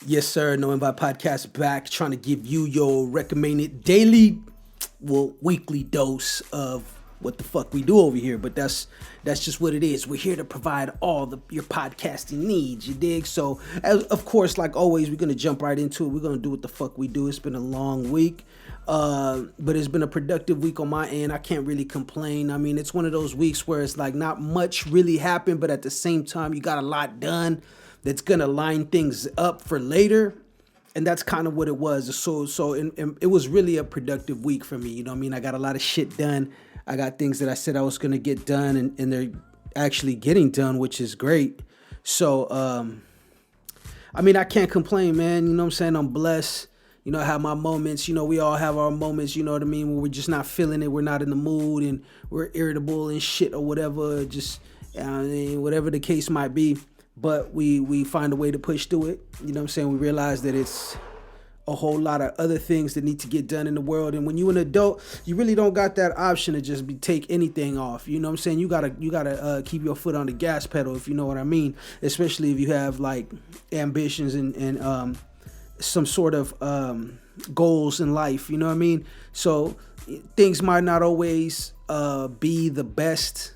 Yes, sir. Knowing by podcast back, trying to give you your recommended daily, weekly dose of what the fuck we do over here. But that's just what it is. We're here to provide all your podcasting needs. You dig? So, of course, like always, we're gonna jump right into it. We're gonna do what the fuck we do. It's been a long week, but it's been a productive week on my end. I can't really complain. I mean, it's one of those weeks where it's like not much really happened, but at the same time, you got a lot done that's gonna line things up for later, and that's kind of what it was. So it was really a productive week for me. You know what I mean? I got a lot of shit done. I got things that I said I was gonna get done, and they're actually getting done, which is great. So I mean, I can't complain, man. You know what I'm saying? I'm blessed. You know, I have my moments. You know, we all have our moments. You know what I mean? Where we're just not feeling it. We're not in the mood, and we're irritable and shit or whatever. Just whatever the case might be. But we find a way to push through it. You know what I'm saying? We realize that it's a whole lot of other things that need to get done in the world. And when you're an adult, you really don't got that option to just take anything off. You know what I'm saying? You gotta keep your foot on the gas pedal, if you know what I mean. Especially if you have like ambitions and some sort of goals in life. You know what I mean? So things might not always be the best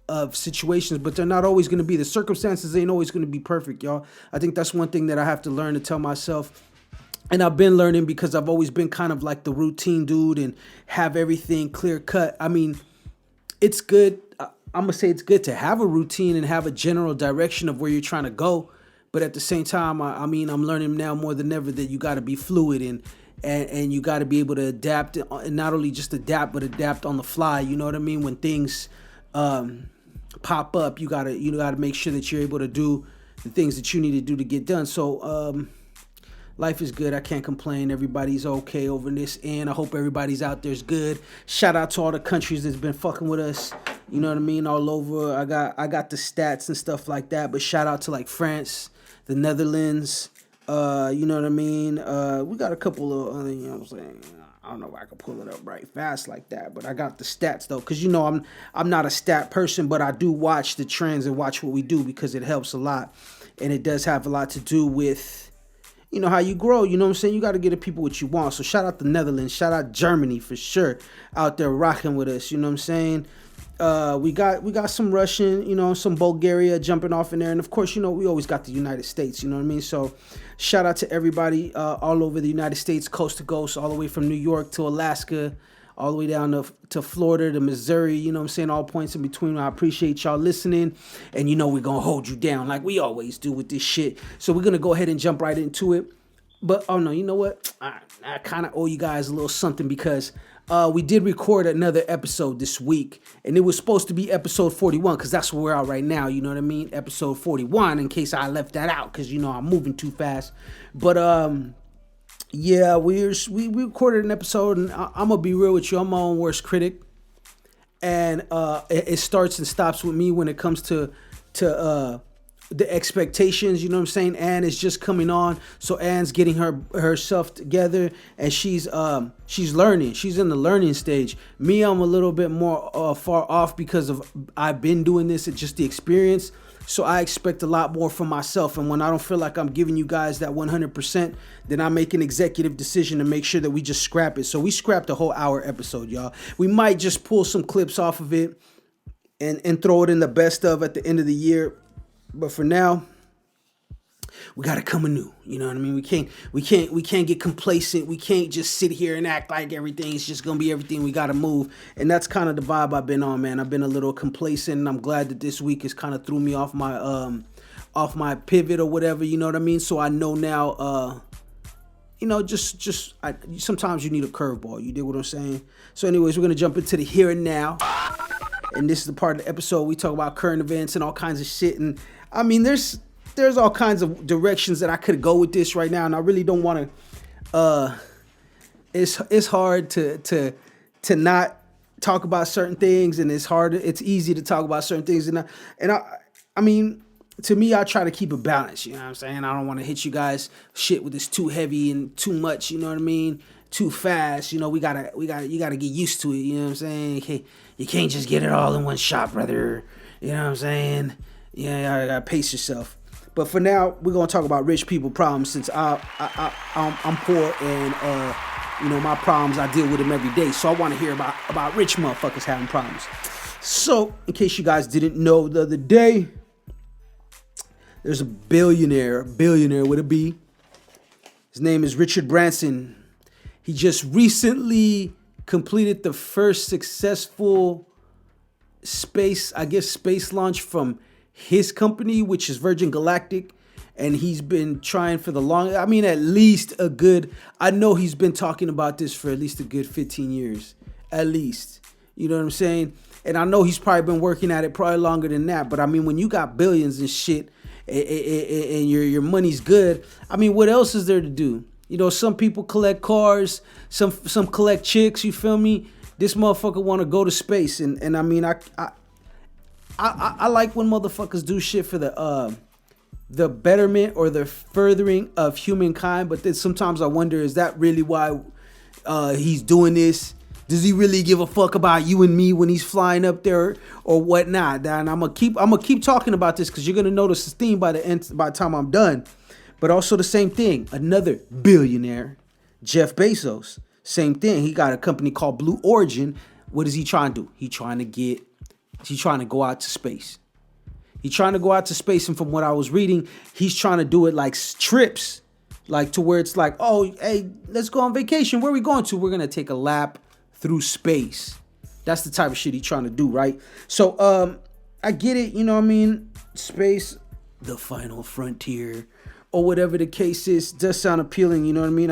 of situations, but they're not always going to be. The circumstances ain't always going to be perfect, y'all. I think that's one thing that I have to learn to tell myself, and I've been learning because I've always been kind of like the routine dude and have everything clear cut. I mean, it's good. I'm gonna say it's good to have a routine and have a general direction of where you're trying to go, but at the same time, I mean, I'm learning now more than ever that you got to be fluid and you got to be able to adapt, and not only just adapt, but adapt on the fly. You know what I mean? When things pop up, you gotta make sure that you're able to do the things that you need to do to get done. So life is good. I can't complain. Everybody's okay over this, and I hope everybody's out there's good. Shout out to all the countries that's been fucking with us. You know what I mean? All over. I got the stats and stuff like that, but shout out to like France, the Netherlands. You know what I mean? We got a couple of you know what I'm saying. I don't know if I can pull it up right fast like that, but I got the stats though, because you know I'm not a stat person, but I do watch the trends and watch what we do because it helps a lot, and it does have a lot to do with, you know, how you grow. You know what I'm saying? You got to get the people what you want. So shout out the Netherlands, shout out Germany for sure, out there rocking with us. You know what I'm saying? We got some Russian, you know, some Bulgaria jumping off in there, and of course, you know, we always got the United States. You know what I mean? So shout out to everybody all over the United States, coast to coast, all the way from New York to Alaska, all the way down to Florida to Missouri. You know what I'm saying? All points in between. I appreciate y'all listening, and you know we're gonna hold you down like we always do with this shit. So we're gonna go ahead and jump right into it. But oh no, you know what? I kind of owe you guys a little something because we did record another episode this week, and it was supposed to be episode 41 because that's where we're at right now. You know what I mean? Episode 41, in case I left that out because, you know, I'm moving too fast. But yeah, we recorded an episode, and I'm gonna be real with you. I'm my own worst critic, and it starts and stops with me when it comes to the expectations. You know what I'm saying? Ann is just coming on, so Ann's getting herself together, and she's learning. She's in the learning stage. Me, I'm a little bit more far off because of I've been doing this. It's just the experience. So I expect a lot more from myself, and when I don't feel like I'm giving you guys that 100%, then I make an executive decision to make sure that we just scrap it. So we scrapped a whole hour episode, y'all. We might just pull some clips off of it and throw it in the best of at the end of the year. But for now, we gotta come anew. You know what I mean? We can't get complacent. We can't just sit here and act like everything's just gonna be everything. We gotta move. And that's kind of the vibe I've been on, man. I've been a little complacent, and I'm glad that this week has kind of threw me off my pivot or whatever. You know what I mean? So I know now. You know, sometimes you need a curveball. You dig what I'm saying? So, anyways, we're gonna jump into the here and now. And this is the part of the episode we talk about current events and all kinds of shit. And I mean, there's all kinds of directions that I could go with this right now, and I really don't want to. It's hard to not talk about certain things, and it's easy to talk about certain things, and I mean, to me, I try to keep a balance. You know what I'm saying? I don't want to hit you guys shit with this too heavy and too much. You know what I mean? Too fast. You know, you gotta get used to it. You know what I'm saying? You can't just get it all in one shot, brother. You know what I'm saying? Yeah, you gotta pace yourself. But for now, we're gonna talk about rich people problems since I'm poor and my problems, I deal with them every day. So I want to hear about rich motherfuckers having problems. So in case you guys didn't know, the other day there's a billionaire with a B. His name is Richard Branson. He just recently completed the first successful space launch from his company, which is Virgin Galactic. And he's been trying for at least I know he's been talking about this for at least a good 15 years. At least. You know what I'm saying? And I know he's probably been working at it probably longer than that. But I mean, when you got billions and shit and your money's good, I mean, what else is there to do? You know, some people collect cars, some collect chicks, you feel me? This motherfucker want to go to space. And I mean, I like when motherfuckers do shit for the betterment or the furthering of humankind. But then sometimes I wonder, is that really why he's doing this? Does he really give a fuck about you and me when he's flying up there or whatnot? And I'm gonna keep talking about this because you're gonna notice this theme by the time I'm done. But also the same thing, another billionaire, Jeff Bezos, same thing. He got a company called Blue Origin. What is he trying to do? He's trying to go out to space. He's trying to go out to space, and from what I was reading, he's trying to do it like trips, like to where it's like, oh, hey, let's go on vacation. Where are we going to? We're gonna take a lap through space. That's the type of shit he's trying to do, right? So I get it, you know what I mean? Space, the final frontier, or whatever the case is, does sound appealing, you know what I mean?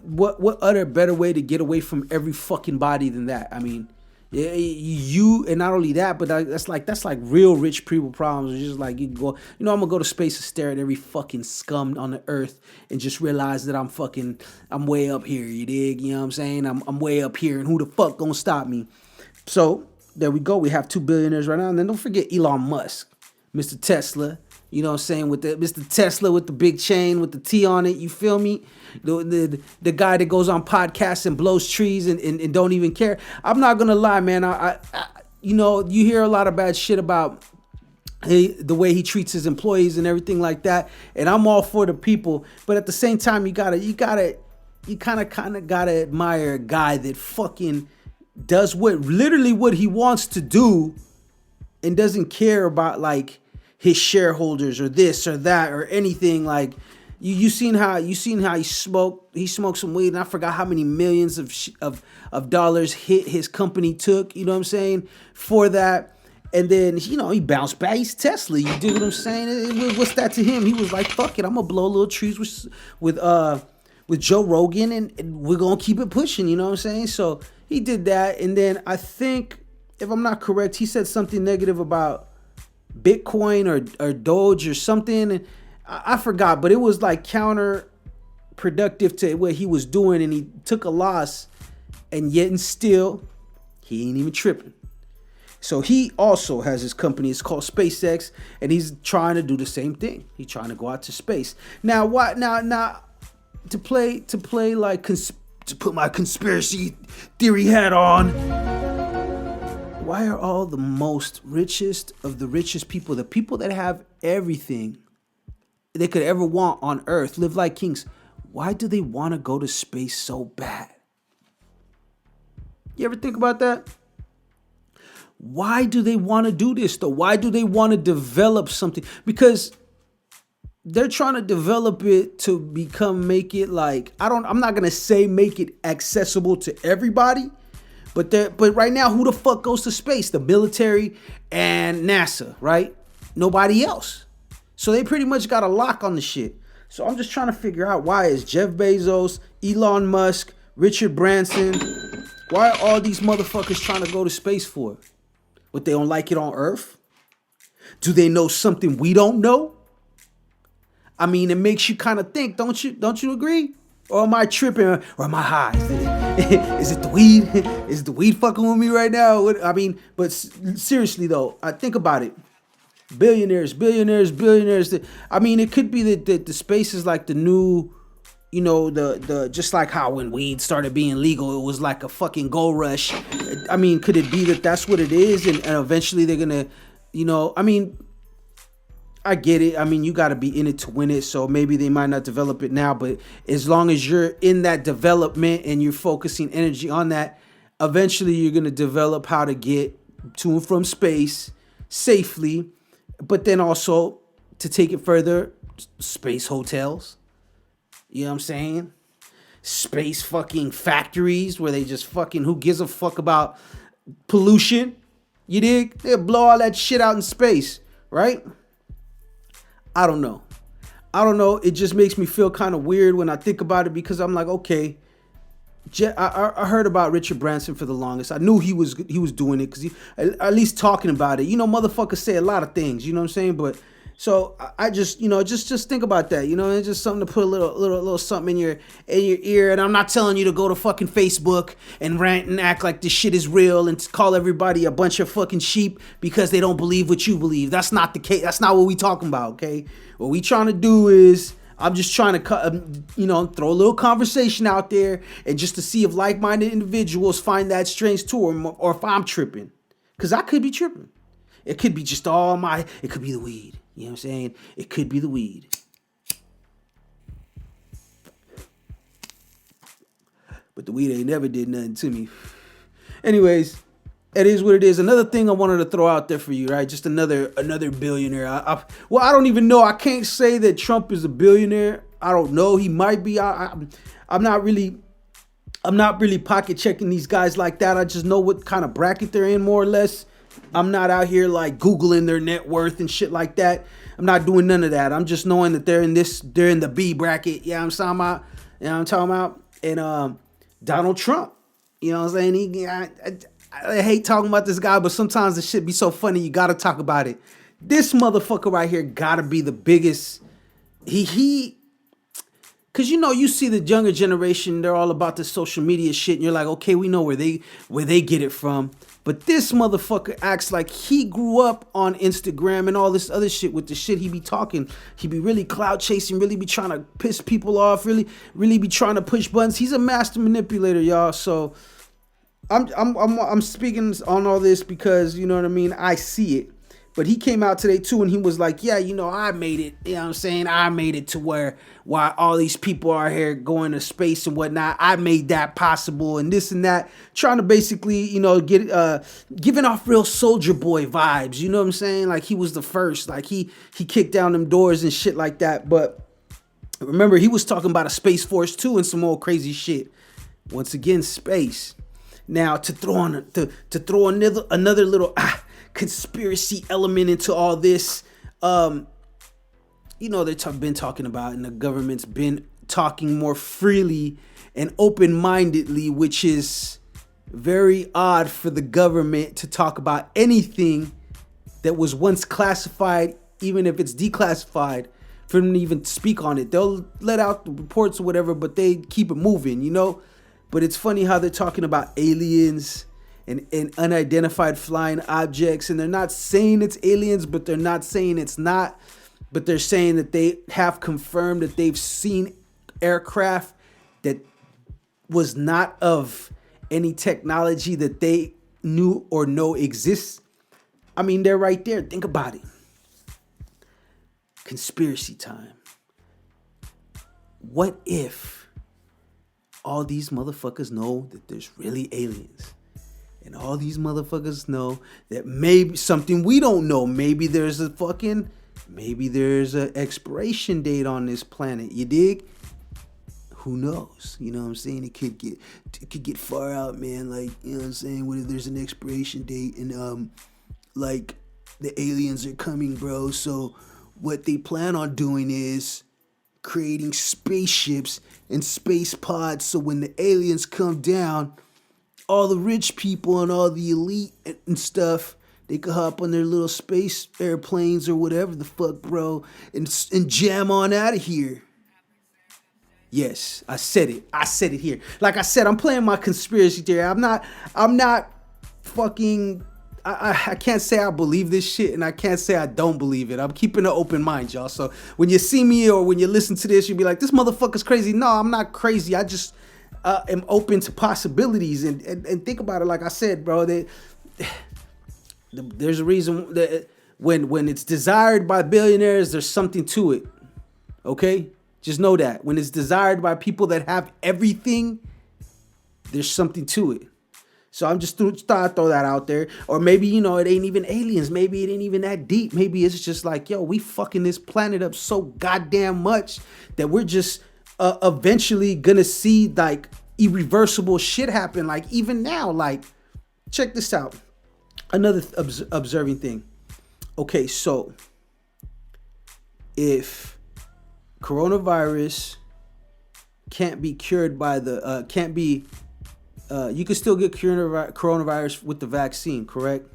What other better way to get away from every fucking body than that? I mean, yeah, you, and not only that, but that's like real rich people problems. It's just like you can go, I'm gonna go to space and stare at every fucking scum on the earth and just realize that I'm way up here. You dig? You know what I'm saying? I'm way up here, and who the fuck gonna stop me? So there we go. We have 2 billionaires right now, and then don't forget Elon Musk, Mr. Tesla. You know what I'm saying? With the Mr. Tesla with the big chain with the T on it. You feel me? The guy that goes on podcasts and blows trees and don't even care. I'm not gonna lie, man. I you hear a lot of bad shit about the way he treats his employees and everything like that. And I'm all for the people, but at the same time, you kind of gotta admire a guy that fucking does what he wants to do and doesn't care about like his shareholders or this or that or anything. Like you seen how he smoked some weed, and I forgot how many millions of dollars his company took, you know what I'm saying, for that. And then, he bounced back. He's Tesla, you dig what I'm saying? What's that to him? He was like, fuck it, I'm gonna blow little trees with Joe Rogan, and we're gonna keep it pushing, you know what I'm saying? So he did that, and then I think, if I'm not correct, he said something negative about Bitcoin or Doge or something, and I forgot, but it was like counterproductive to what he was doing, and he took a loss, and yet and still he ain't even tripping. So he also has his company. It's called SpaceX, and he's trying to do the same thing. He's trying to go out to space. Now what? Now to play like to put my conspiracy theory hat on. Why are all the most richest of the richest people, the people that have everything they could ever want on Earth, live like kings, why do they want to go to space so bad? You ever think about that? Why do they want to do this though? Why do they want to develop something? Because they're trying to develop it to make it like, I'm not going to say make it accessible to everybody. But right now, who the fuck goes to space? The military and NASA, right? Nobody else. So they pretty much got a lock on the shit. So I'm just trying to figure out, why is Jeff Bezos, Elon Musk, Richard Branson, why are all these motherfuckers trying to go to space for? What, they don't like it on Earth? Do they know something we don't know? I mean, it makes you kind of think, don't you? Don't you agree? Or am I tripping? Or am I high? Is it the weed? Is the weed fucking with me right now? But seriously though, I think about it. Billionaires. I mean, it could be that the space is like the new, the just like how when weed started being legal, it was like a fucking gold rush. I mean, could it be that that's what it is, and eventually they're gonna, I get it. I mean, you got to be in it to win it. So maybe they might not develop it now, but as long as you're in that development and you're focusing energy on that, eventually you're going to develop how to get to and from space safely, but then also to take it further, space hotels. You know what I'm saying? Space fucking factories where they just fucking, who gives a fuck about pollution? You dig? They'll blow all that shit out in space, right? I don't know. It just makes me feel kind of weird when I think about it, because I'm like, okay, I heard about Richard Branson for the longest. I knew he was doing it because he, at least talking about it. You know, motherfuckers say a lot of things. You know what I'm saying? But so I just, you know, just think about that. You know, it's just something to put a little something in your ear. And I'm not telling you to go to fucking Facebook and rant and act like this shit is real and call everybody a bunch of fucking sheep because they don't believe what you believe. That's not the case. That's not what we talking about. Okay, what we trying to do is, I'm just trying to, you know, throw a little conversation out there, and just to see if like-minded individuals find that strange too, or if I'm tripping, because I could be tripping. It could be just it could be the weed. You know what I'm saying? It could be the weed. But the weed ain't never did nothing to me. Anyways, it is what it is. Another thing I wanted to throw out there for you, right? Just another billionaire. Well, I don't even know. I can't say that Trump is a billionaire. I don't know. He might be. I'm not really pocket checking these guys like that. I just know what kind of bracket they're in, more or less. I'm not out here like Googling their net worth and shit like that. I'm not doing none of that. I'm just knowing that they're in the B bracket. Yeah, I'm talking about. You know what I'm talking about? And Donald Trump. You know what I'm saying? I hate talking about this guy, but sometimes the shit be so funny, you gotta talk about it. This motherfucker right here gotta be the biggest. Cause you know, you see the younger generation, they're all about the social media shit, and you're like, okay, we know where they get it from. But this motherfucker acts like he grew up on Instagram and all this other shit with the shit he be talking. He be really clout chasing, really be trying to piss people off, really be trying to push buttons. He's a master manipulator, y'all. So I'm speaking on all this because, you know what I mean, I see it. But he came out today too, and he was like, yeah, you know, I made it. You know what I'm saying? I made it to why all these people are here going to space and whatnot. I made that possible and this and that. Trying to basically, you know, get giving off real Soldier Boy vibes. You know what I'm saying? Like he was the first. Like he kicked down them doors and shit like that. But remember, he was talking about a Space Force too and some old crazy shit. Once again, space. Now to throw another little conspiracy element into all this, you know, they've been talking about, and the government's been talking more freely and open-mindedly, which is very odd for the government to talk about anything that was once classified, even if it's declassified, for them to even speak on it. They'll let out the reports or whatever, but they keep it moving, you know? But it's funny how they're talking about aliens and unidentified flying objects, and they're not saying it's aliens, but they're not saying it's not. But they're saying that they have confirmed that they've seen aircraft that was not of any technology that they knew or know exists. I mean, they're right there. Think about it. Conspiracy time. What if all these motherfuckers know that there's really aliens? And all these motherfuckers know that maybe something we don't know. Maybe there's an expiration date on this planet. You dig? Who knows? You know what I'm saying? It could get far out, man. Like, you know what I'm saying? What if there's an expiration date and like the aliens are coming, bro? So what they plan on doing is creating spaceships and space pods, so when the aliens come down, all the rich people and all the elite and stuff, they could hop on their little space airplanes or whatever the fuck, bro, and jam on out of here. Yes, I said it. I said it here. Like I said, I'm playing my conspiracy theory. I'm not fucking. I can't say I believe this shit, and I can't say I don't believe it. I'm keeping an open mind, y'all. So when you see me or when you listen to this, you'll be like, this motherfucker's crazy. No, I'm not crazy. I just am open to possibilities. And think about it. Like I said, bro, there's a reason that when it's desired by billionaires, there's something to it. Okay? Just know that. When it's desired by people that have everything, there's something to it. So I'm just thought I'd throw that out there. Or maybe, you know, it ain't even aliens. Maybe it ain't even that deep. Maybe it's just like, yo, we fucking this planet up so goddamn much that we're just eventually gonna see like irreversible shit happen. Like even now, like, check this out. Another observing thing. Okay, so if coronavirus can't be cured by the, you can still get coronavirus with the vaccine, correct?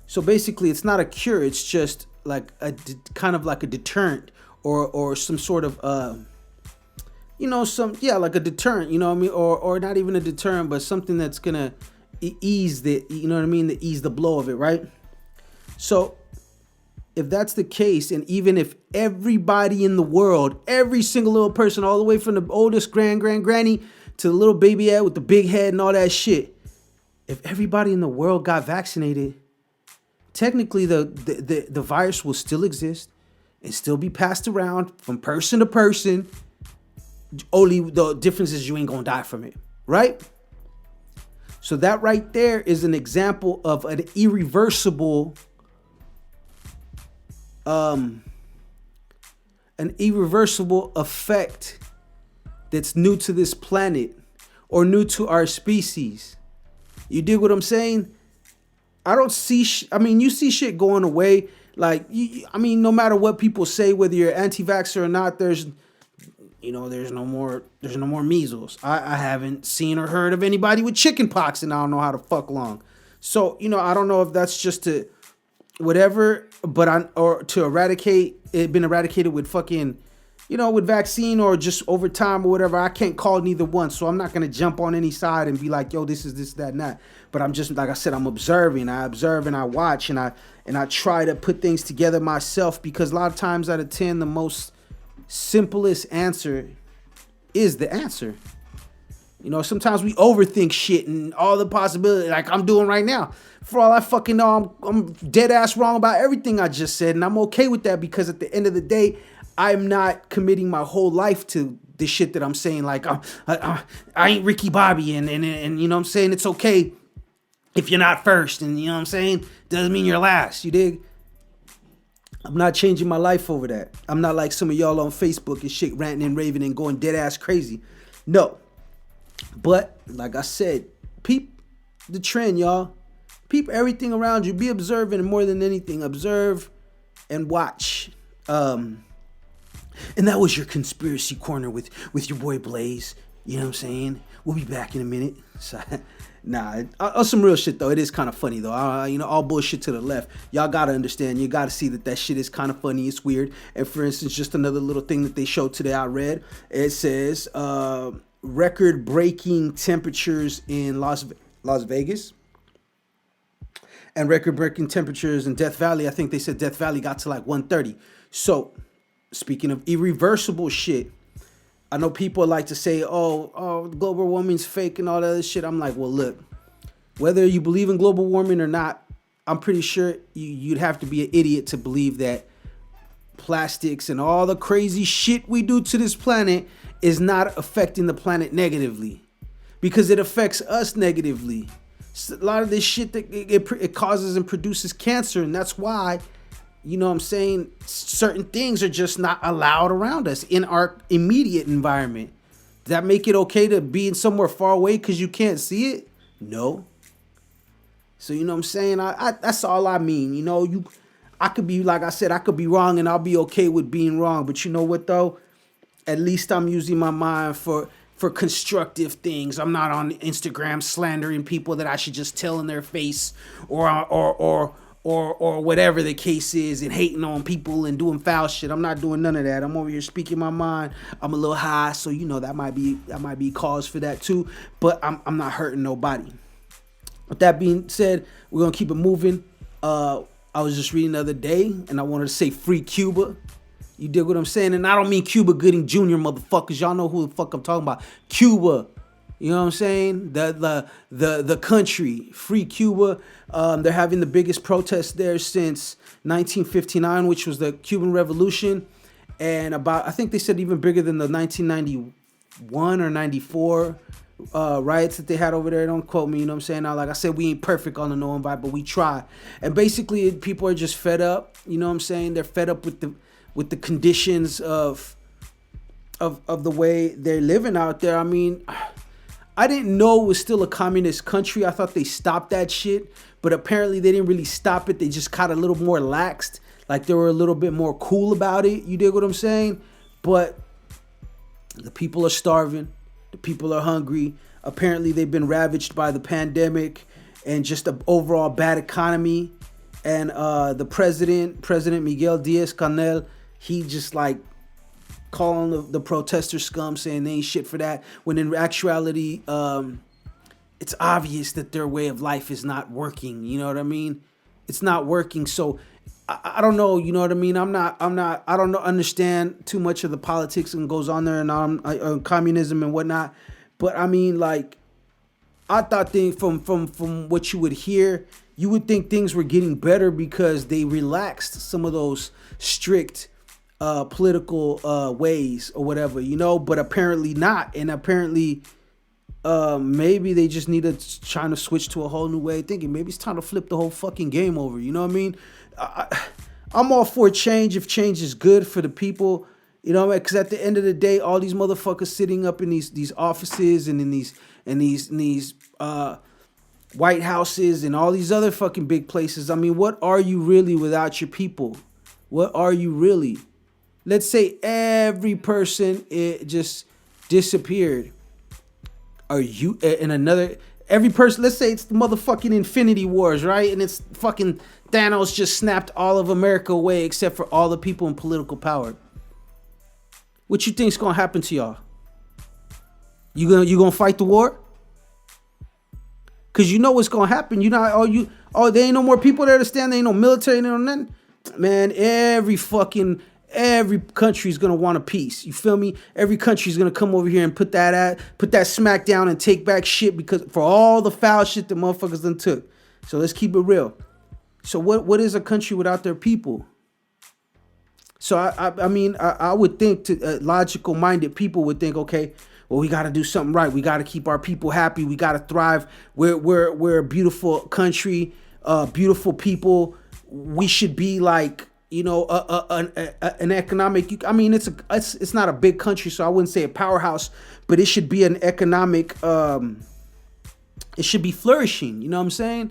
So basically, it's not a cure. It's just like kind of like a deterrent or some sort of, like a deterrent, you know what I mean? Or not even a deterrent, but something that's going to ease the, you know what I mean? To ease the blow of it, right? So if that's the case, and even if everybody in the world, every single little person, all the way from the oldest granny to the little baby head with the big head and all that shit, if everybody in the world got vaccinated, technically the virus will still exist and still be passed around from person to person. Only the difference is you ain't gonna die from it, right? So that right there is an example of an irreversible effect that's new to this planet or new to our species. You dig what I'm saying? I don't see, you see shit going away. Like, no matter what people say, whether you're anti-vaxxer or not, there's no more measles. I haven't seen or heard of anybody with chicken pox, and I don't know how to fuck long. So, I don't know if that's just to whatever, to eradicate it, been eradicated with fucking, with vaccine or just over time or whatever. I can't call neither one. So I'm not going to jump on any side and be like, yo, this is this, that, and that. But I'm just, like I said, I'm observing. I observe and I watch and I try to put things together myself, because a lot of times out of 10, the most simplest answer is the answer. Sometimes we overthink shit and all the possibilities, like I'm doing right now. For all I fucking know, I'm dead ass wrong about everything I just said, and I'm okay with that, because at the end of the day, I'm not committing my whole life to the shit that I'm saying. Like I ain't Ricky Bobby, and you know what I'm saying, it's okay if you're not first, and you know what I'm saying, doesn't mean you're last. You dig? I'm not changing my life over that. I'm not like some of y'all on Facebook and shit, ranting and raving and going dead ass crazy. No. But like I said, peep the trend, y'all. Peep everything around you. Be observant, and more than anything, observe and watch. And that was your conspiracy corner with your boy Blaze. You know what I'm saying? We'll be back in a minute. So, some real shit though. It is kind of funny though. All bullshit to the left. Y'all gotta understand. You gotta see that shit is kind of funny. It's weird. And for instance, just another little thing that they showed today, I read. It says record-breaking temperatures in Las Vegas. And record-breaking temperatures in Death Valley. I think they said Death Valley got to like 130. So, speaking of irreversible shit, I know people like to say, oh, global warming's fake and all that other shit. I'm like, well, look, whether you believe in global warming or not, I'm pretty sure you'd have to be an idiot to believe that plastics and all the crazy shit we do to this planet is not affecting the planet negatively, because it affects us negatively. A lot of this shit that it causes and produces cancer, and that's why, you know what I'm saying, certain things are just not allowed around us in our immediate environment. Does that make it okay to be in somewhere far away because you can't see it? No. So, you know what I'm saying? I that's all I mean. I could be, like I said, I could be wrong, and I'll be okay with being wrong. But you know what, though? At least I'm using my mind for constructive things. I'm not on Instagram slandering people that I should just tell in their face or whatever the case is, and hating on people and doing foul shit. I'm not doing none of that. I'm over here speaking my mind. I'm a little high, so that might be cause for that too. But I'm not hurting nobody. With that being said, we're gonna keep it moving. I was just reading the other day, and I wanted to say free Cuba. You dig what I'm saying? And I don't mean Cuba Gooding Jr., motherfuckers. Y'all know who the fuck I'm talking about. Cuba You know what I'm saying? The country, free Cuba. They're having the biggest protest there since 1959, which was the Cuban Revolution, and I think they said even bigger than the 1991 or 94 riots that they had over there. Don't quote me. You know what I'm saying? Now, like I said, we ain't perfect on the no invite, but we try. And basically, people are just fed up. You know what I'm saying? They're fed up with the conditions of the way they're living out there. I mean, I didn't know it was still a communist country. I thought they stopped that shit, but apparently they didn't really stop it. They just got a little more laxed, like they were a little bit more cool about it. You dig what I'm saying? But the people are starving. The people are hungry. Apparently they've been ravaged by the pandemic and just an overall bad economy. And the President Miguel Diaz-Canel, he just like calling the protester scum, saying they ain't shit for that, when in actuality it's obvious that their way of life is not working. You know what I mean? It's not working. So I don't know, you know what I mean? I don't understand too much of the politics and goes on there and communism and whatnot. But I mean, like, I thought things from what you would hear, you would think things were getting better because they relaxed some of those strict political ways or whatever, you know, but apparently not. And apparently maybe they just need to trying to switch to a whole new way of thinking. Maybe it's time to flip the whole fucking game over. You know what I mean? I'm all for change if change is good for the people. You know what I mean? Because at the end of the day, all these motherfuckers sitting up in these offices and in these White Houses and all these other fucking big places. I mean, what are you really without your people? What are you really? Let's say every person it just disappeared. Are you in another? Every person, let's say it's the motherfucking Infinity Wars, right? And it's fucking Thanos just snapped all of America away except for all the people in political power. What you think's gonna happen to y'all? You gonna fight the war? Cause you know what's gonna happen. You know, there ain't no more people there to stand. There ain't no military, no nothing. Man, every country's gonna want a piece. You feel me? Every country's gonna come over here and put that smack down and take back shit because for all the foul shit the motherfuckers done took. So let's keep it real. So what is a country without their people? So I mean I would think to logical minded people would think, okay, well, we got to do something right. We got to keep our people happy. We got to thrive. We're a beautiful country, beautiful people. We should be like, you know, an economic. I mean, it's not a big country, so I wouldn't say a powerhouse, but it should be an economic. It should be flourishing. You know what I'm saying?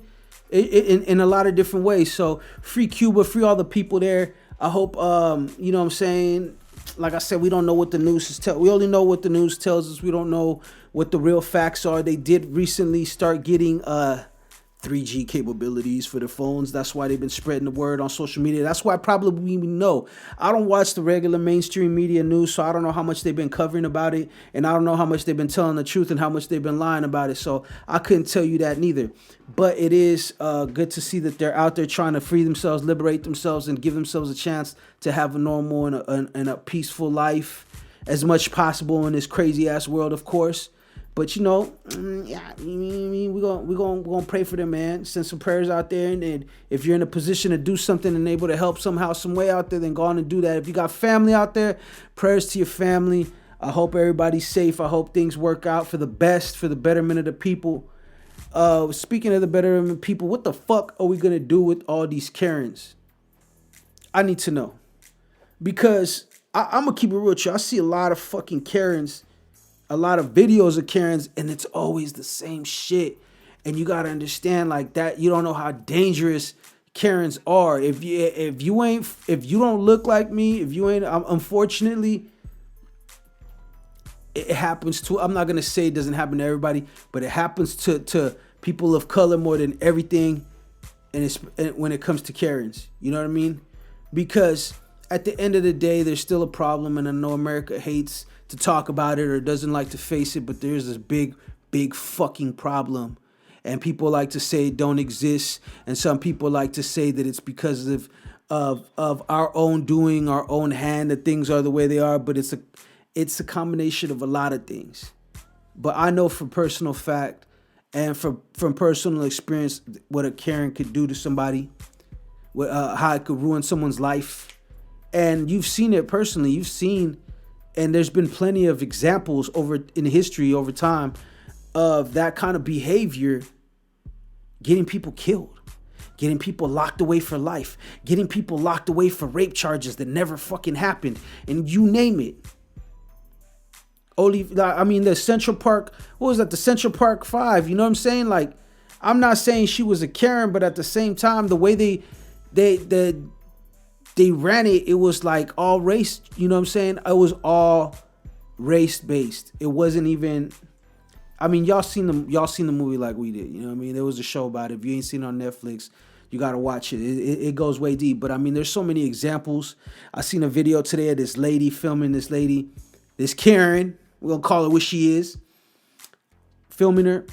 In a lot of different ways. So free Cuba, free all the people there. I hope, you know what I'm saying? Like I said, we don't know what the news is we only know what the news tells us. We don't know what the real facts are. They did recently start getting 3G capabilities for their phones. That's why they've been spreading the word on social media. That's why probably we know. I don't watch the regular mainstream media news, so I don't know how much they've been covering about it, and I don't know how much they've been telling the truth and how much they've been lying about it. So I couldn't tell you that neither. But it is good to see that they're out there trying to free themselves, liberate themselves, and give themselves a chance to have a normal and a peaceful life as much possible in this crazy ass world, of course. But you know, yeah, we're gonna pray for them, man. Send some prayers out there, and if you're in a position to do something and able to help somehow, some way out there, then go on and do that. If you got family out there, prayers to your family. I hope everybody's safe. I hope things work out for the best, for the betterment of the people. Speaking of the betterment of people, what the fuck are we gonna do with all these Karens? I need to know, because I'm gonna keep it real with you. I see a lot of fucking Karens. A lot of videos of Karens, and it's always the same shit. And you gotta understand, like, that you don't know how dangerous Karens are. If you don't look like me, if you ain't, unfortunately, it happens to. I'm not gonna say it doesn't happen to everybody, but it happens to people of color more than everything. And when it comes to Karens, you know what I mean? Because at the end of the day, there's still a problem, and I know America hates to talk about it or doesn't like to face it, but there's this big fucking problem, and people like to say it don't exist, and some people like to say that it's because of our own doing, our own hand, that things are the way they are, but it's a combination of a lot of things. But I know from personal fact and from personal experience what a Karen could do to somebody, how it could ruin someone's life. And you've seen it personally. You've seen, and there's been plenty of examples in history over time of that kind of behavior getting people killed, getting people locked away for life, getting people locked away for rape charges that never fucking happened, and you name it. The Central Park, what was that? The Central Park 5, you know what I'm saying? Like, I'm not saying she was a Karen, but at the same time, the way they ran it, it was like all race, you know what I'm saying? It was all race based. It wasn't even, y'all seen the movie like we did, you know what I mean? There was a show about it. If you ain't seen it on Netflix, you got to watch it. It goes way deep. But there's so many examples. I seen a video today of this lady filming this Karen. We're going to call her what she is. Filming her.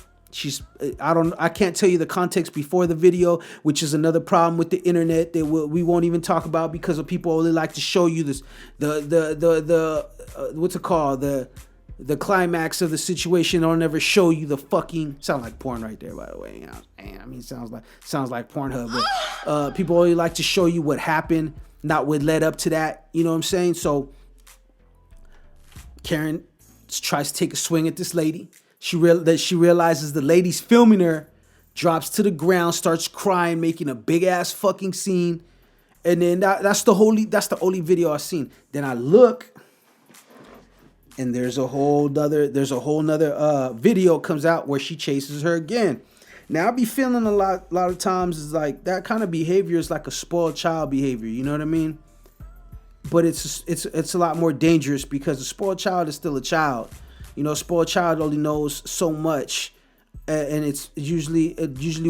I can't tell you the context before the video, which is another problem with the internet that we won't even talk about because of people only like to show you this, what's it called? The climax of the situation. They'll never show you the fucking, sound like porn right there, by the way. Sounds like Pornhub. But people only like to show you what happened, not what led up to that. You know what I'm saying? So Karen tries to take a swing at this lady. She realizes the lady's filming her, drops to the ground, starts crying, making a big ass fucking scene, and then that's the only video I've seen. Then I look, and there's a whole nother video comes out where she chases her again. Now I be feeling a lot of times is like that kind of behavior is like a spoiled child behavior. You know what I mean? But it's a lot more dangerous because a spoiled child is still a child. You know, a spoiled child only knows so much, and it's usually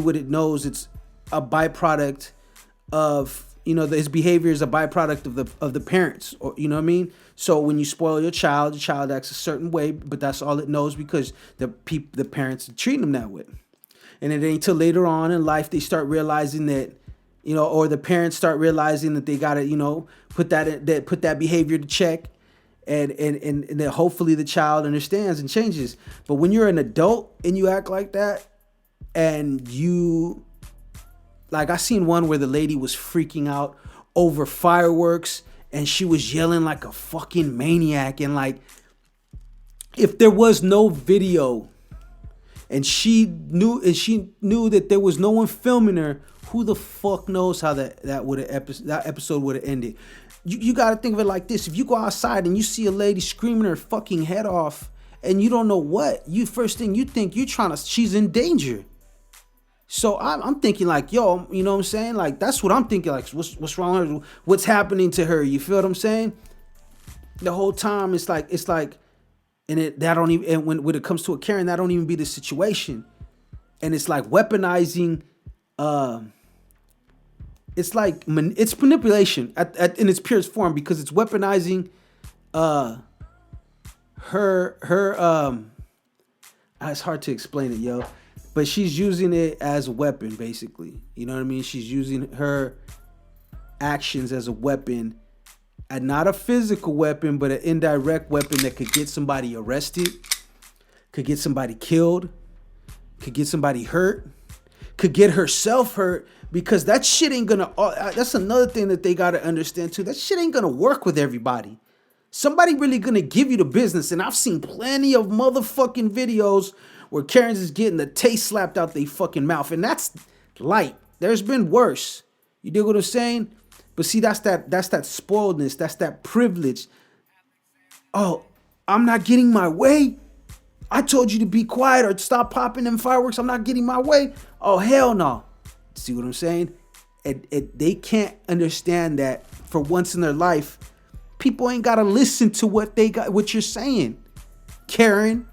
what it knows. It's a byproduct of, his behavior is a byproduct of the parents, or you know what I mean. So when you spoil your child acts a certain way, but that's all it knows because the parents treat them that way. And it ain't till later on in life they start realizing that, or the parents start realizing that they gotta, put that behavior to check. And then hopefully the child understands and changes. But when you're an adult and you act like that, and I seen one where the lady was freaking out over fireworks and she was yelling like a fucking maniac. And like, if there was no video and she knew that there was no one filming her, who the fuck knows how that episode would have ended. You got to think of it like this. If you go outside and you see a lady screaming her fucking head off and you don't know what, first thing you think she's in danger. So I'm thinking like, yo, you know what I'm saying? Like, that's what I'm thinking. Like, what's wrong with her? What's happening to her? You feel what I'm saying? The whole time it's like, and when it comes to a Karen, that don't even be the situation. And it's like weaponizing, it's manipulation in its purest form because it's weaponizing her it's hard to explain it, yo, but she's using it as a weapon, basically. You know what I mean? She's using her actions as a weapon, and not a physical weapon, but an indirect weapon that could get somebody arrested, could get somebody killed, could get somebody hurt, could get herself hurt. Because that shit ain't gonna, that's another thing that they gotta understand too. That shit ain't gonna work with everybody. Somebody really gonna give you the business. And I've seen plenty of motherfucking videos where Karens is getting the taste slapped out their fucking mouth. And that's light. There's been worse. You dig what I'm saying? But see, that's that spoiledness. That's that privilege. Oh, I'm not getting my way. I told you to be quiet or stop popping them fireworks. I'm not getting my way. Oh, hell no. See what I'm saying? They can't understand that for once in their life, people ain't got to listen to what you're saying. Karen,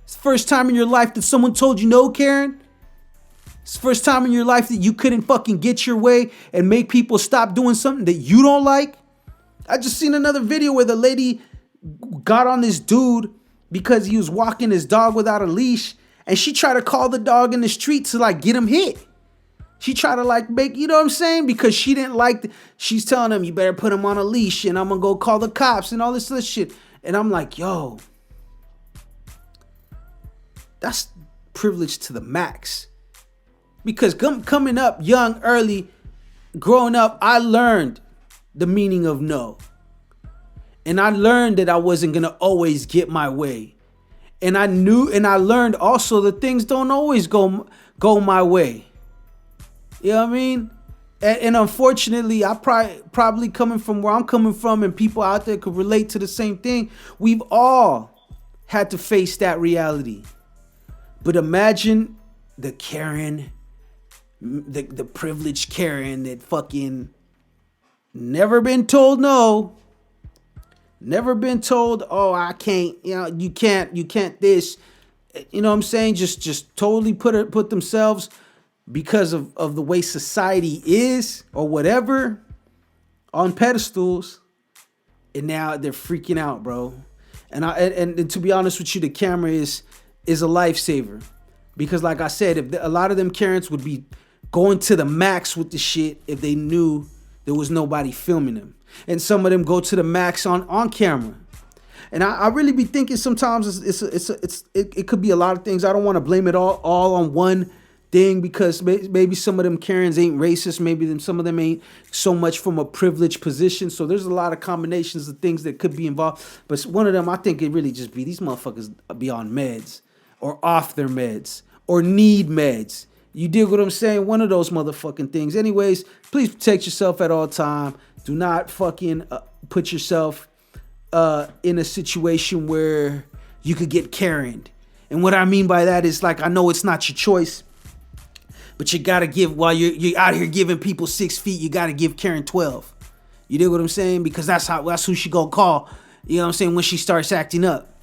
it's the first time in your life that someone told you no, Karen. It's the first time in your life that you couldn't fucking get your way and make people stop doing something that you don't like. I just seen another video where the lady got on this dude because he was walking his dog without a leash, and she tried to call the dog in the street to like get him hit. She tried to make, you know what I'm saying? Because she didn't she's telling him, you better put him on a leash and I'm going to go call the cops and all this other shit. And I'm like, yo, that's privilege to the max. Because coming up young, early, growing up, I learned the meaning of no. And I learned that I wasn't going to always get my way. And I learned also that things don't always go my way. You know what I mean? And unfortunately, I probably coming from where I'm coming from, and people out there could relate to the same thing. We've all had to face that reality. But imagine the Karen, the privileged Karen that fucking never been told no. Never been told, oh, I can't, you can't this. You know what I'm saying? Just totally put themselves, because of the way society is or whatever, on pedestals. And now they're freaking out, bro. And to be honest with you, the camera is a lifesaver. Because like I said, if a lot of them Karens would be going to the max with the shit if they knew there was nobody filming them. And some of them go to the max on camera. And I really be thinking sometimes it could be a lot of things. I don't want to blame it all on one thing, because maybe some of them Karens ain't racist. Maybe some of them ain't so much from a privileged position. So there's a lot of combinations of things that could be involved. But one of them, I think it really just be these motherfuckers be on meds or off their meds or need meds. You dig what I'm saying? One of those motherfucking things. Anyways, please protect yourself at all time. Do not fucking put yourself in a situation where you could get Karened. And what I mean by that is, like, I know it's not your choice, but you gotta give, while you're out here giving people 6 feet, you gotta give Karen 12. You dig what I'm saying? Because that's who she gonna call. You know what I'm saying? When she starts acting up.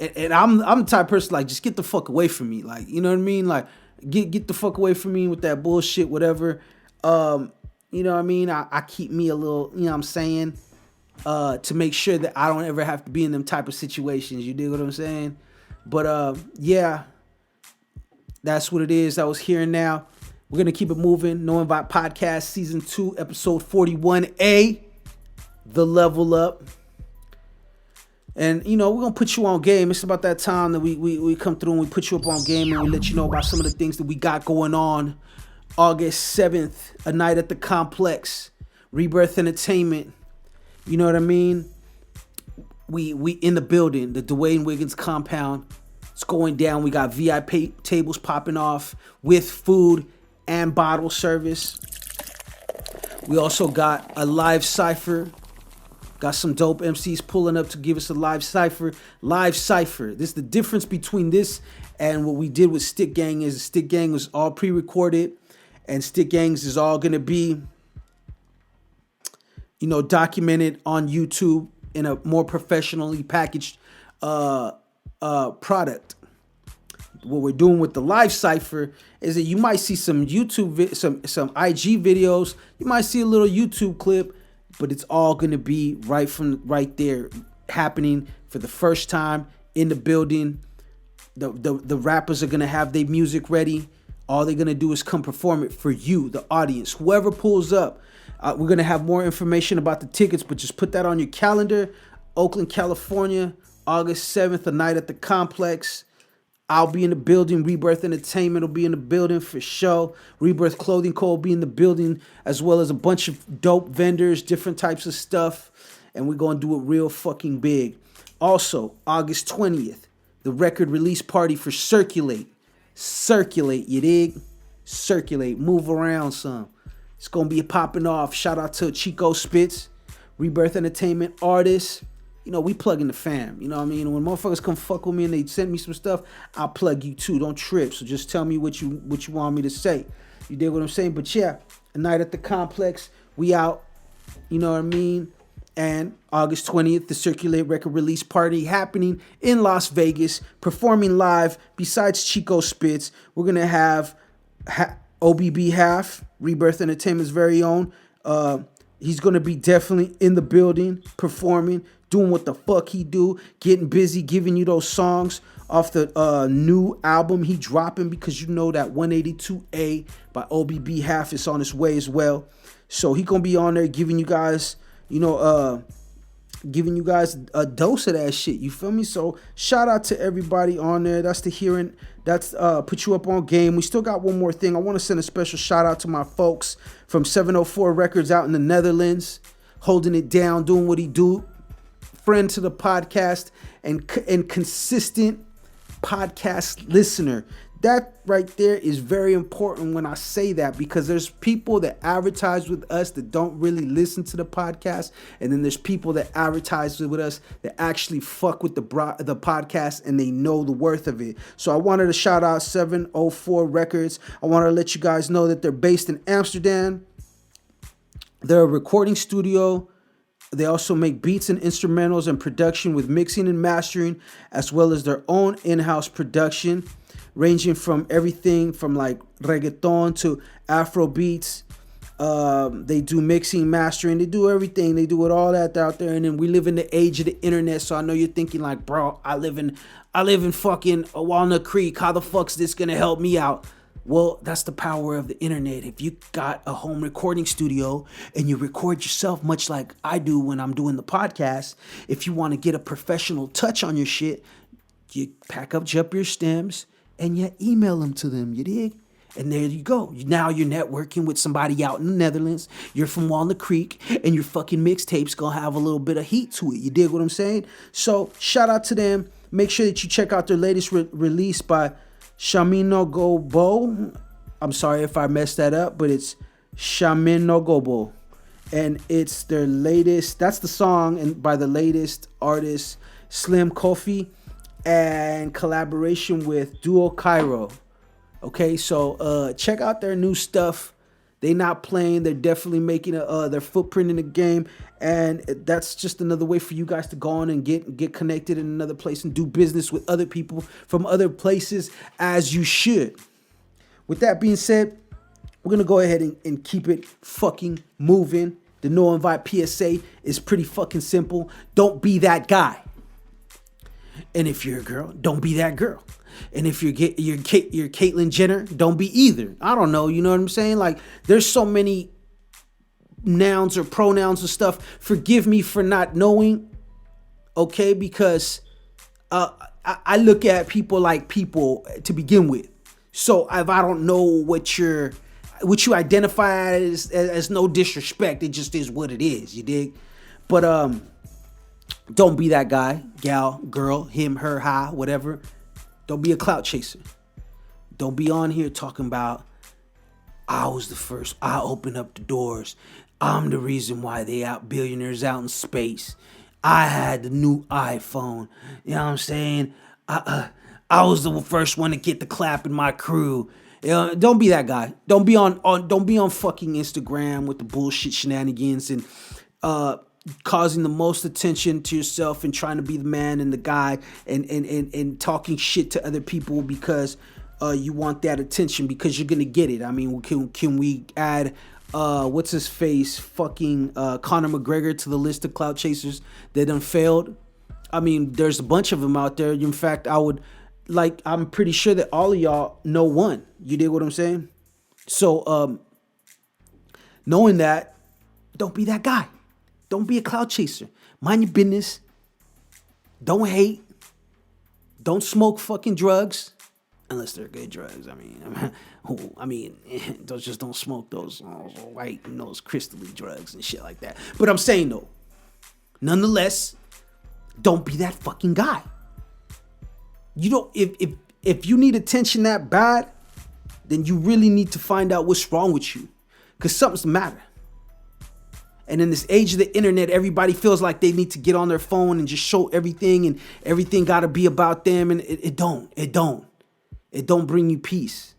And I'm the type of person, like, just get the fuck away from me. Like, you know what I mean? Like, get the fuck away from me with that bullshit, whatever. You know what I mean? I keep me a little, you know what I'm saying? To make sure that I don't ever have to be in them type of situations. You dig what I'm saying? But yeah, that's what it is. I was here and now. We're going to keep it moving. Knowing About Podcast Season 2, Episode 41A, The Level Up. And, you know, we're going to put you on game. It's about that time that we come through and we put you up on game, and we let you know about some of the things that we got going on. August 7th, a night at the Complex, RiBirth Entertainment. You know what I mean? We in the building, the Dwayne Wiggins compound. It's going down. We got VIP tables popping off with food and bottle service. We also got a live cypher. Got some dope MCs pulling up to give us a live cypher. Live cypher. This is the difference between this and what we did with Stick Gang. Is Stick Gang was all pre-recorded, and Stick Gangs is all gonna be, you know, documented on YouTube in a more professionally packaged product. What we're doing with the live cypher is that you might see some YouTube, some IG videos. You might see a little YouTube clip, but it's all gonna be right there, happening for the first time in the building. The rappers are gonna have their music ready. All they're gonna do is come perform it for you, the audience, whoever pulls up. We're gonna have more information about the tickets, but just put that on your calendar. Oakland, California, August 7th, a night at the Complex. I'll be in the building. RiBirth Entertainment will be in the building for show. RiBirth Clothing Co. will be in the building, as well as a bunch of dope vendors, different types of stuff. And we're going to do it real fucking big. Also, August 20th, the record release party for Circulate. Circulate, you dig? Circulate. Move around some. It's going to be popping off. Shout out to Chico Spitz, RiBirth Entertainment artists. You know, we plug in the fam. You know what I mean? When motherfuckers come fuck with me and they send me some stuff, I'll plug you too. Don't trip. So just tell me what you want me to say. You dig what I'm saying? But yeah, a night at the Complex. We out. You know what I mean? And August 20th, the Circulate record release party happening in Las Vegas. Performing live besides Chico Spitz. We're going to have OBB Half, RiBirth Entertainment's very own. He's going to be definitely in the building, performing, doing what the fuck he do, getting busy, giving you those songs off the new album he dropping, because you know that 182A by OBB Half is on its way as well. So he going to be on there giving you guys, you know, giving you guys a dose of that shit. You feel me? So shout out to everybody on there. That's the hearing. That's put you up on game. We still got one more thing. I want to send a special shout out to my folks from 704 Records out in the Netherlands, holding it down, doing what he do. Friend to the podcast and consistent podcast listener. That right there is very important when I say that, because there's people that advertise with us that don't really listen to the podcast, and then there's people that advertise with us that actually fuck with the podcast and they know the worth of it. So I wanted to shout out 704 Records. I wanted to let you guys know that they're based in Amsterdam. They're a recording studio. They also make beats and instrumentals and production with mixing and mastering, as well as their own in-house production, ranging from everything from like reggaeton to Afro beats. They do mixing, mastering, they do everything. They do it all that out there. And then we live in the age of the internet. So I know you're thinking like, bro, I live in fucking Walnut Creek. How the fuck's this gonna help me out? Well, that's the power of the internet. If you got a home recording studio and you record yourself, much like I do when I'm doing the podcast, if you want to get a professional touch on your shit, you pack up your stems and you email them to them, you dig? And there you go. Now you're networking with somebody out in the Netherlands. You're from Walnut Creek, and your fucking mixtape's gonna have a little bit of heat to it. You dig what I'm saying? So shout out to them. Make sure that you check out their latest release by Shamino Gobo. I'm sorry if I messed that up, but it's Shamino Gobo. And it's their latest, that's the song, and by the latest artist, Slim Kofi, and collaboration with Duo Cairo. Okay, so check out their new stuff. They not playing. They're definitely making their footprint in the game, and that's just another way for you guys to go on and get connected in another place and do business with other people from other places, as you should. With that being said, we're gonna go ahead and keep it fucking moving. The no invite PSA is pretty fucking simple. Don't be that guy. And if you're a girl, don't be that girl. And if you're Caitlyn Jenner, don't be either. I don't know, you know what I'm saying? Like, there's so many nouns or pronouns and stuff. Forgive me for not knowing, okay? Because I look at people like people to begin with. So if I don't know what you identify as no disrespect, it just is what it is, you dig? But don't be that guy, gal, girl, him, her, her, whatever. Don't be a clout chaser. Don't be on here talking about, I was the first. I opened up the doors. I'm the reason why they out billionaires out in space. I had the new iPhone. You know what I'm saying? I was the first one to get the clap in my crew. You know, don't be that guy. Don't be on fucking Instagram with the bullshit shenanigans and causing the most attention to yourself and trying to be the man and the guy and talking shit to other people because you want that attention, because you're gonna get it. I mean, can we add what's his face fucking Conor McGregor to the list of clout chasers that done failed? I mean, there's a bunch of them out there. In fact, I'm pretty sure that all of y'all know one. You dig what I'm saying? So knowing that, don't be that guy. Don't be a clout chaser. Mind your business. Don't hate. Don't smoke fucking drugs. Unless they're good drugs. I mean, just don't smoke those white and those crystally drugs and shit like that. But I'm saying though, nonetheless, don't be that fucking guy. You don't, if you need attention that bad, then you really need to find out what's wrong with you. Because something's the matter. And in this age of the internet, everybody feels like they need to get on their phone and just show everything, and everything got to be about them. And it don't bring you peace.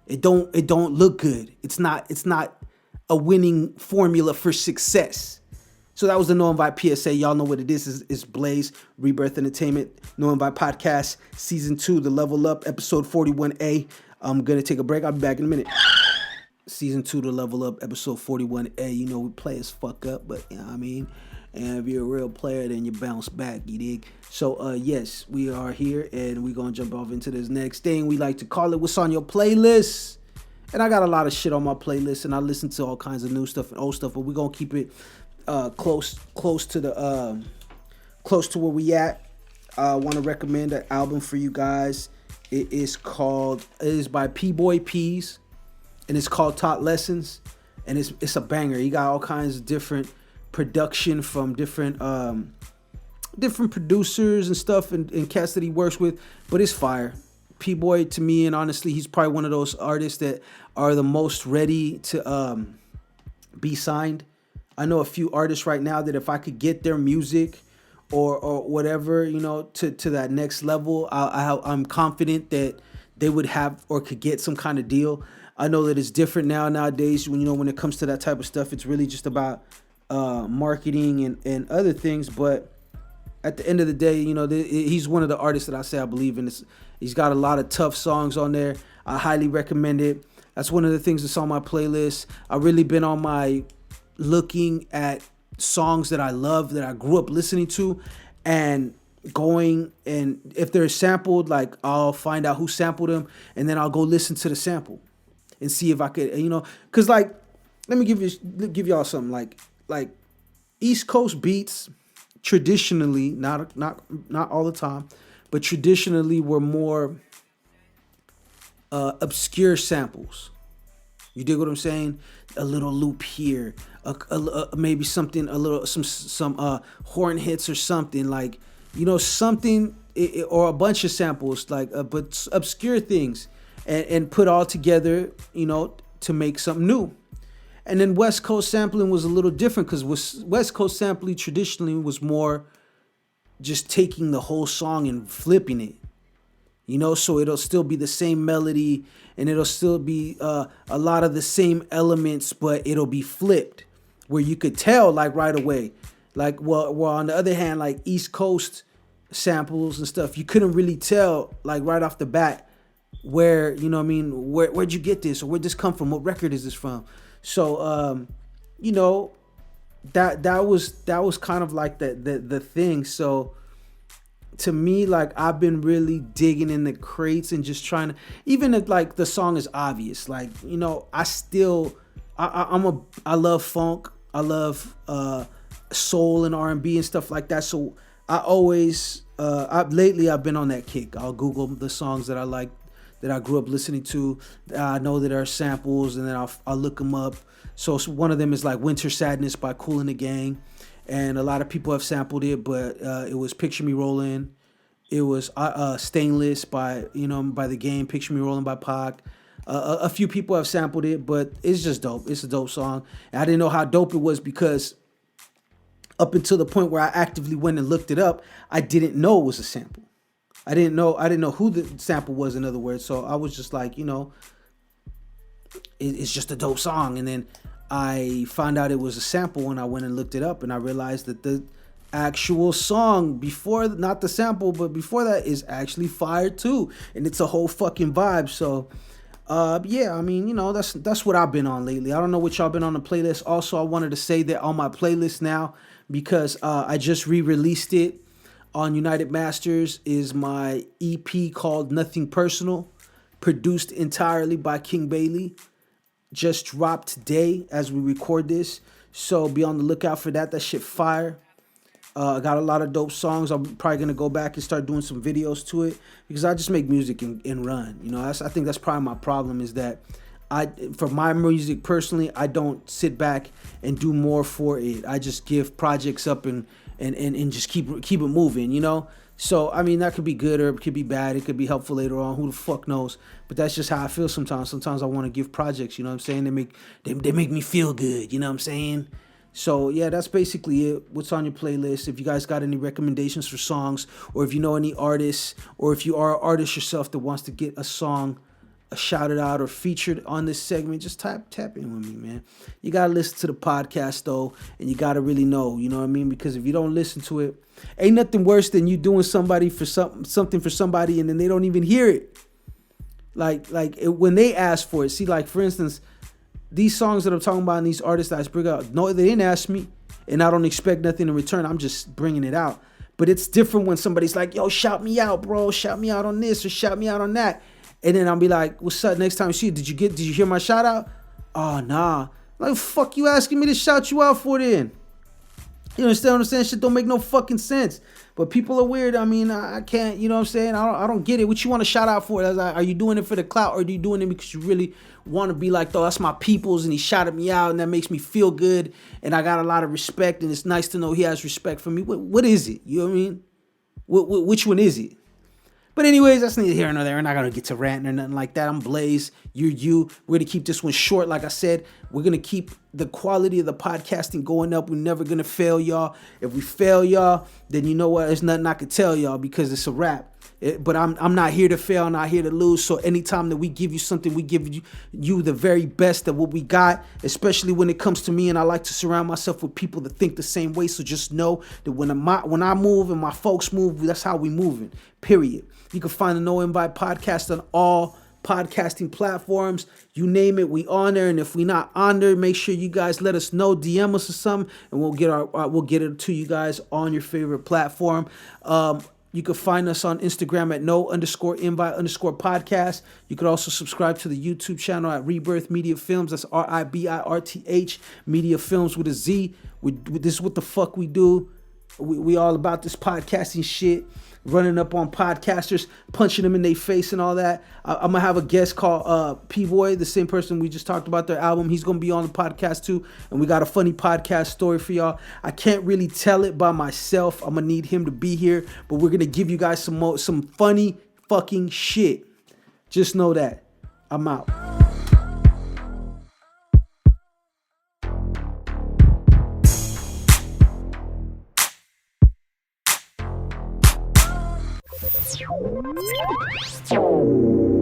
It don't look good. It's not a winning formula for success. So that was the No Invite PSA. Y'all know what it is. It's Blaze, RiBirth Entertainment, No Invite Podcast, Season 2, The Level Up, Episode 41A. I'm going to take a break. I'll be back in a minute. Season 2, The Level Up, Episode 41A. You know, we play as fuck up, but you know what I mean? And if you're a real player, then you bounce back, you dig? So, yes, we are here, and we're going to jump off into this next thing. We like to call it What's on Your Playlist? And I got a lot of shit on my playlist, and I listen to all kinds of new stuff and old stuff, but we're going to keep it close to the close to where we at. I want to recommend an album for you guys. It is by P-Boy Peas, and it's called Taught Lessons, and it's a banger. He got all kinds of different production from different producers and stuff and cats that he works with, but it's fire. P-Boy, to me, and honestly, he's probably one of those artists that are the most ready to be signed. I know a few artists right now that if I could get their music or whatever, you know, to that next level, I'm confident that they would have or could get some kind of deal. I know that it's different nowadays when it comes to that type of stuff. It's really just about marketing and other things, but at the end of the day, you know, he's one of the artists that I say I believe in. He's got a lot of tough songs on there. I highly recommend it. That's one of the things that's on my playlist. I've really been on my looking at songs that I love, that I grew up listening to, and going, and if they're sampled, like I'll find out who sampled them, and then I'll go listen to the sample and see if I could, you know, because like, let me give y'all something like East Coast beats traditionally, not all the time, but traditionally were more obscure samples. You dig what I'm saying? A little loop here, maybe something, some horn hits or something, like, you know, something, or a bunch of samples, like, but obscure things, and put all together, you know, to make something new. And then West Coast sampling was a little different, because West Coast sampling traditionally was more just taking the whole song and flipping it, you know, so it'll still be the same melody and it'll still be a lot of the same elements, but it'll be flipped where you could tell like right away. Like, well, on the other hand, like East Coast samples and stuff, you couldn't really tell like right off the bat where, you know what I mean, where'd you get this, or where'd this come from? What record is this from? So, you know, that was kind of like the thing. So to me, like, I've been really digging in the crates and just trying to, even if like the song is obvious, like, you know, I love funk, I love soul and R&B and stuff like that. So I always lately I've been on that kick. I'll Google the songs that I like, that I grew up listening to, that I know that are samples, and then I'll look them up. So one of them is like Winter Sadness by Kool and the Gang, and a lot of people have sampled it, but it was Picture Me Rollin'. It was Stainless by The Game, Picture Me Rollin' by Pac. A few people have sampled it, but it's just dope. It's a dope song. And I didn't know how dope it was, because up until the point where I actively went and looked it up, I didn't know it was a sample. I didn't know who the sample was, in other words. So I was just like, you know, it's just a dope song. And then I found out it was a sample when I went and looked it up, and I realized that the actual song before, not the sample, but before that, is actually fire too. And it's a whole fucking vibe. So yeah, I mean, you know, that's what I've been on lately. I don't know what y'all been on the playlist. Also, I wanted to say that on my playlist now, because I just re-released it on United Masters, is my EP called Nothing Personal, produced entirely by King Bailey. Just dropped today as we record this, so be on the lookout for that. That shit fire. I got a lot of dope songs. I'm probably gonna go back and start doing some videos to it, because I just make music and run. You know, I think that's probably my problem, is that for my music personally, I don't sit back and do more for it. I just give projects up and just keep it moving, you know? So, I mean, that could be good or it could be bad. It could be helpful later on. Who the fuck knows? But that's just how I feel sometimes. Sometimes I want to give projects, you know what I'm saying? They make me feel good, you know what I'm saying? So, yeah, that's basically it. What's on your playlist? If you guys got any recommendations for songs, or if you know any artists, or if you are an artist yourself that wants to get a song shouted out or featured on this segment, just tap in with me, man. You gotta listen to the podcast though, and you gotta really know, you know what I mean? Because if you don't listen to it, ain't nothing worse than you doing something for somebody and then they don't even hear it. When they ask for it. See, like, for instance, these songs that I'm talking about and these artists that I bring out, no, they didn't ask me, and I don't expect nothing in return. I'm just bringing it out. But it's different when somebody's like, yo, shout me out, bro. Shout me out on this or shout me out on that. And then I'll be like, what's up? Next time you see it, did you hear my shout out? Oh, nah. Like, fuck you asking me to shout you out for then? You understand what I'm saying? Shit don't make no fucking sense. But people are weird. I mean, I can't, you know what I'm saying? I don't get it. What you want to shout out for? Are you doing it for the clout, or are you doing it because you really want to be like, though, that's my peoples, and he shouted me out, and that makes me feel good, and I got a lot of respect, and it's nice to know he has respect for me. What is it? You know what I mean? Which one is it? But anyways, that's neither here nor there. We're not going to get to ranting or nothing like that. I'm Blaze. You're you. We're going to keep this one short. Like I said, we're going to keep the quality of the podcasting going up. We're never going to fail y'all. If we fail y'all, then you know what? There's nothing I can tell y'all because it's a wrap. But I'm not here to fail. I'm not here to lose. So anytime that we give you something, we give you the very best of what we got, especially when it comes to me. And I like to surround myself with people that think the same way. So just know that when I move and my folks move, that's how we moving, period. You can find the No Invite podcast on all podcasting platforms. You name it, we on there. And if we not on there, make sure you guys let us know, DM us or something, and we'll get it to you guys on your favorite platform. You can find us on Instagram at no_invite_podcast. You could also subscribe to the YouTube channel at RiBirth Media Films. That's RiBirth Media Films with a Z. This is what the fuck we do. We all about this podcasting shit. Running up on podcasters, punching them in their face and all that. I'm going to have a guest called P-Boy, the same person we just talked about their album. He's going to be on the podcast too. And we got a funny podcast story for y'all. I can't really tell it by myself. I'm going to need him to be here. But we're going to give you guys some funny fucking shit. Just know that. I'm out. Ciao.